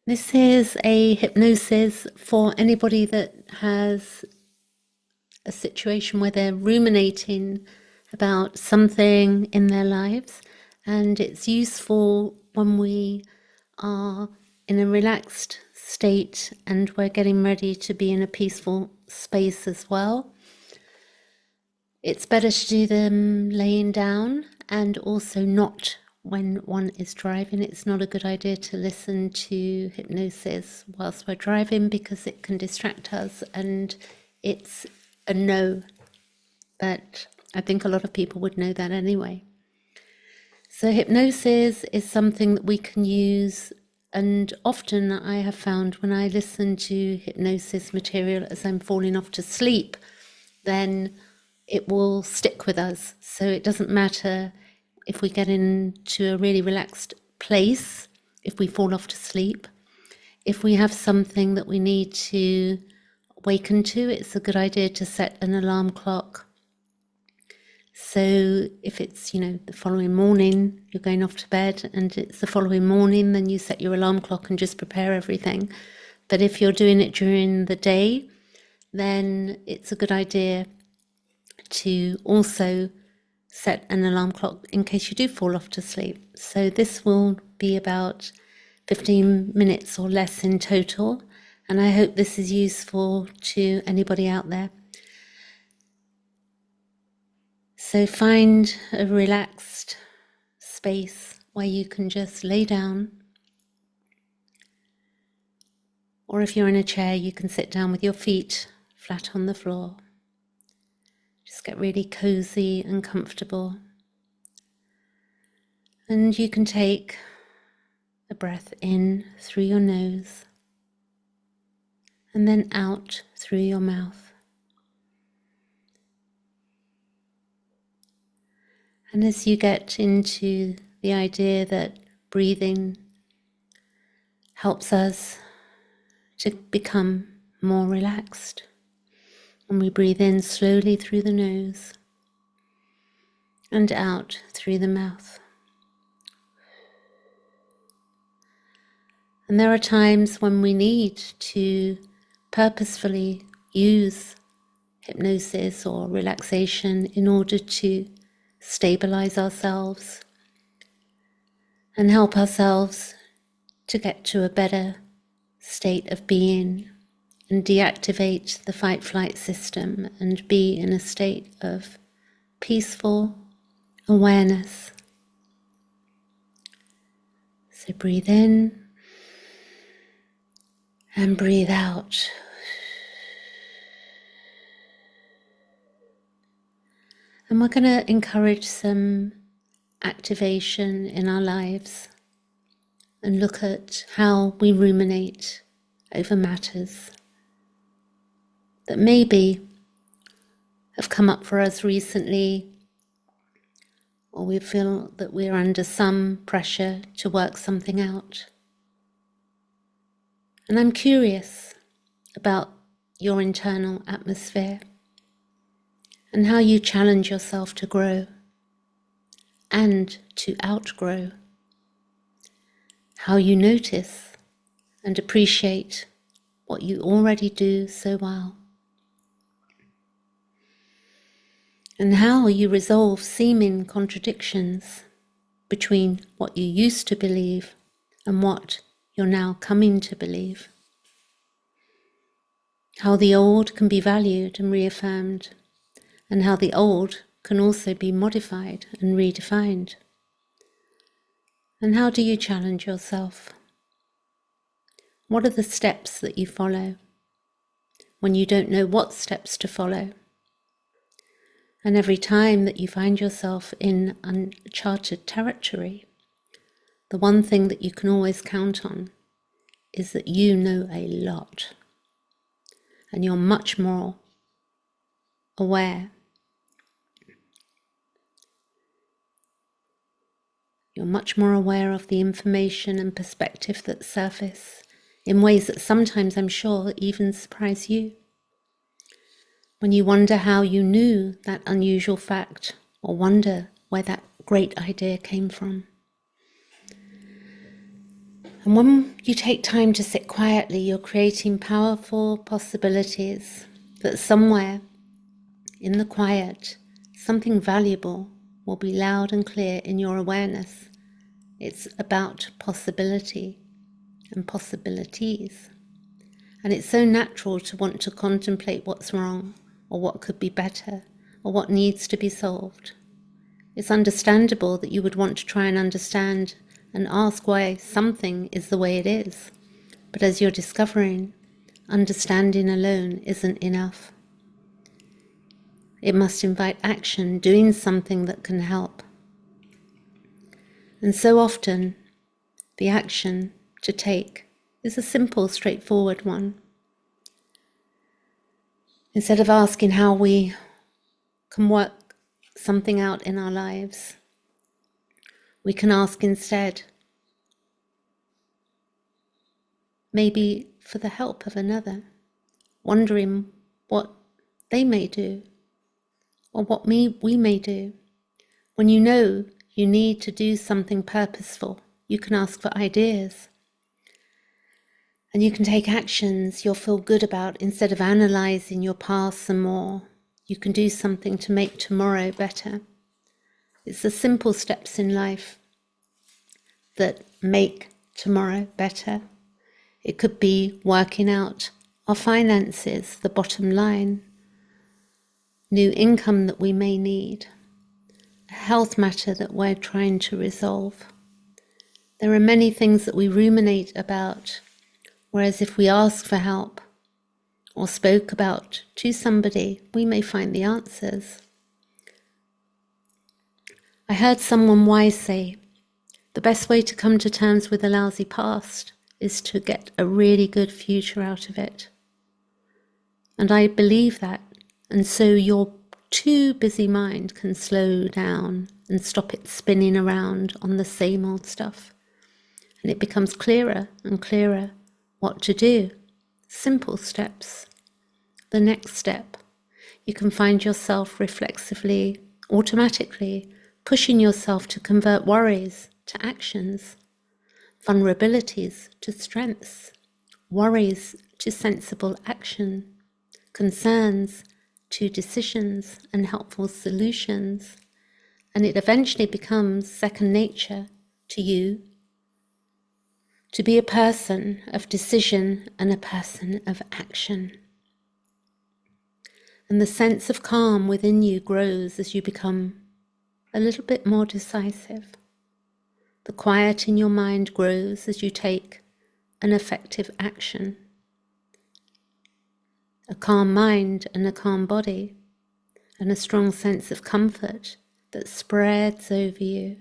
This is a hypnosis for anybody that has a situation where they're ruminating about something in their lives, and it's useful when we are in a relaxed state and we're getting ready to be in a peaceful space as well. It's better to do them laying down, and also not when one is driving. It's not a good idea to listen to hypnosis whilst we're driving because it can distract us, and it's a no. But I think a lot of people would know that anyway. So hypnosis is something that we can use, and often I have found when I listen to hypnosis material as I'm falling off to sleep, then it will stick with us. So it doesn't matter if we get into a really relaxed place, if we fall off to sleep. If we have something that we need to awaken to, it's a good idea to set an alarm clock. So if it's, the following morning, you're going off to bed and it's the following morning, then you set your alarm clock and just prepare everything. But if you're doing it during the day, then it's a good idea to also set an alarm clock in case you do fall off to sleep. So this will be about 15 minutes or less in total, and I hope this is useful to anybody out there. So find a relaxed space where you can just lay down, or if you're in a chair, you can sit down with your feet flat on the floor. Just get really cozy and comfortable. And you can take a breath in through your nose and then out through your mouth. And as you get into the idea that breathing helps us to become more relaxed, and we breathe in slowly through the nose and out through the mouth. And there are times when we need to purposefully use hypnosis or relaxation in order to stabilize ourselves and help ourselves to get to a better state of being and deactivate the fight-flight system and be in a state of peaceful awareness. So breathe in and breathe out. And we're going to encourage some activation in our lives and look at how we ruminate over matters that maybe have come up for us recently, or we feel that we're under some pressure to work something out. And I'm curious about your internal atmosphere and how you challenge yourself to grow and to outgrow, how you notice and appreciate what you already do so well, and how you resolve seeming contradictions between what you used to believe and what you're now coming to believe. How the old can be valued and reaffirmed, and how the old can also be modified and redefined. And how do you challenge yourself? What are the steps that you follow when you don't know what steps to follow? And every time that you find yourself in uncharted territory, the one thing that you can always count on is that you know a lot, and you're much more aware. You're much more aware of the information and perspective that surface in ways that sometimes, I'm sure, even surprise you. When you wonder how you knew that unusual fact, or wonder where that great idea came from. And when you take time to sit quietly, you're creating powerful possibilities that somewhere in the quiet, something valuable will be loud and clear in your awareness. It's about possibility and possibilities. And it's so natural to want to contemplate what's wrong, or what could be better, or what needs to be solved. It's understandable that you would want to try and understand and ask why something is the way it is. But as you're discovering, understanding alone isn't enough. It must invite action, doing something that can help. And so often, the action to take is a simple, straightforward one. Instead of asking how we can work something out in our lives, we can ask instead, maybe for the help of another, wondering what they may do, or what we may do. When you know you need to do something purposeful, you can ask for ideas. And you can take actions you'll feel good about instead of analysing your past some more. You can do something to make tomorrow better. It's the simple steps in life that make tomorrow better. It could be working out our finances, the bottom line, new income that we may need, a health matter that we're trying to resolve. There are many things that we ruminate about, whereas if we ask for help or spoke about to somebody, we may find the answers. I heard someone wise say, the best way to come to terms with a lousy past is to get a really good future out of it. And I believe that. And so your too busy mind can slow down and stop it spinning around on the same old stuff. And it becomes clearer and clearer what to do. Simple steps. The next step. You can find yourself reflexively, automatically, pushing yourself to convert worries to actions, vulnerabilities to strengths, worries to sensible action, concerns to decisions and helpful solutions, and it eventually becomes second nature to you to be a person of decision and a person of action. And the sense of calm within you grows as you become a little bit more decisive. The quiet in your mind grows as you take an effective action. A calm mind and a calm body, and a strong sense of comfort that spreads over you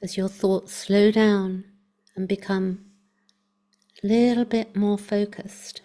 as your thoughts slow down and become a little bit more focused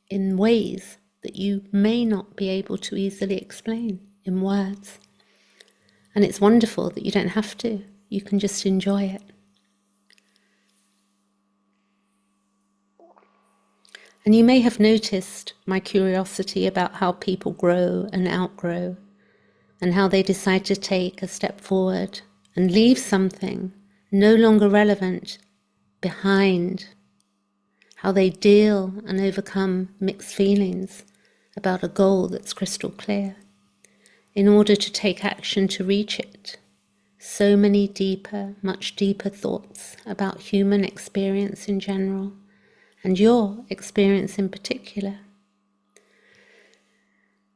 in ways that you may not be able to easily explain in words. And it's wonderful that you don't have to. You can just enjoy it. And you may have noticed my curiosity about how people grow and outgrow, and how they decide to take a step forward and leave something no longer relevant behind, how they deal and overcome mixed feelings about a goal that's crystal clear in order to take action to reach it. So many deeper, much deeper thoughts about human experience in general, and your experience in particular.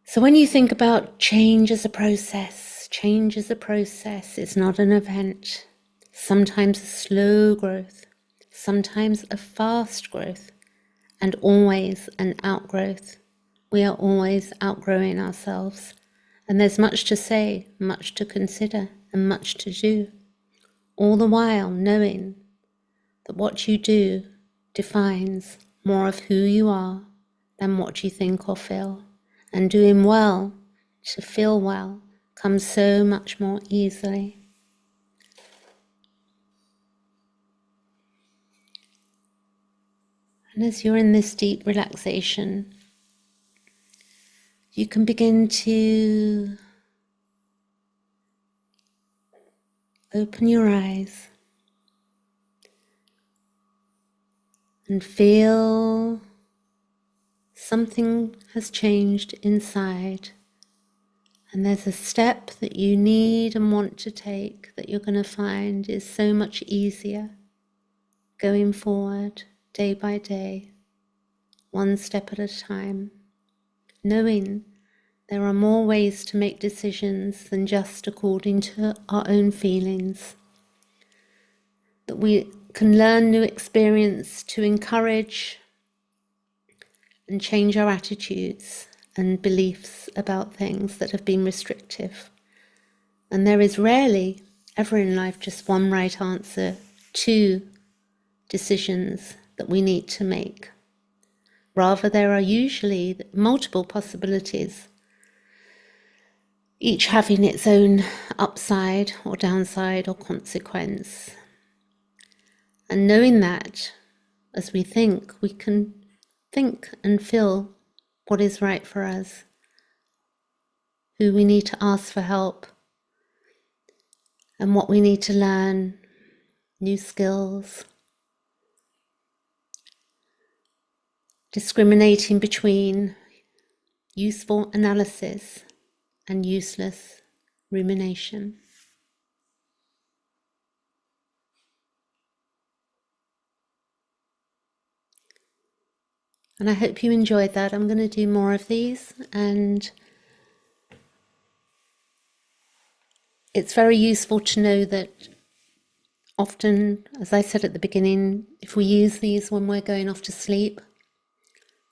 So when you think about change as a process, it's not an event. Sometimes a slow growth, sometimes a fast growth, and always an outgrowth. We are always outgrowing ourselves, and there's much to say, much to consider, and much to do, all the while knowing that what you do defines more of who you are than what you think or feel. And doing well to feel well comes so much more easily. And as you're in this deep relaxation, you can begin to open your eyes and feel something has changed inside. And there's a step that you need and want to take that you're going to find is so much easier going forward day by day, one step at a time, knowing there are more ways to make decisions than just according to our own feelings, that we can learn new experience to encourage and change our attitudes and beliefs about things that have been restrictive. And there is rarely, ever in life, just one right answer to decisions that we need to make. Rather, there are usually multiple possibilities, each having its own upside or downside or consequence. And knowing that, as we think, we can think and feel what is right for us, who we need to ask for help, and what we need to learn, new skills, discriminating between useful analysis and useless rumination. And I hope you enjoyed that. I'm going to do more of these, and it's very useful to know that often, as I said at the beginning, if we use these when we're going off to sleep,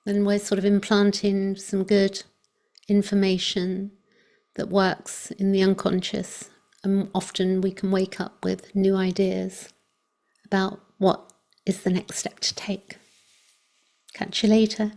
then we're sort of implanting some good information that works in the unconscious, and often we can wake up with new ideas about what is the next step to take. Catch you later.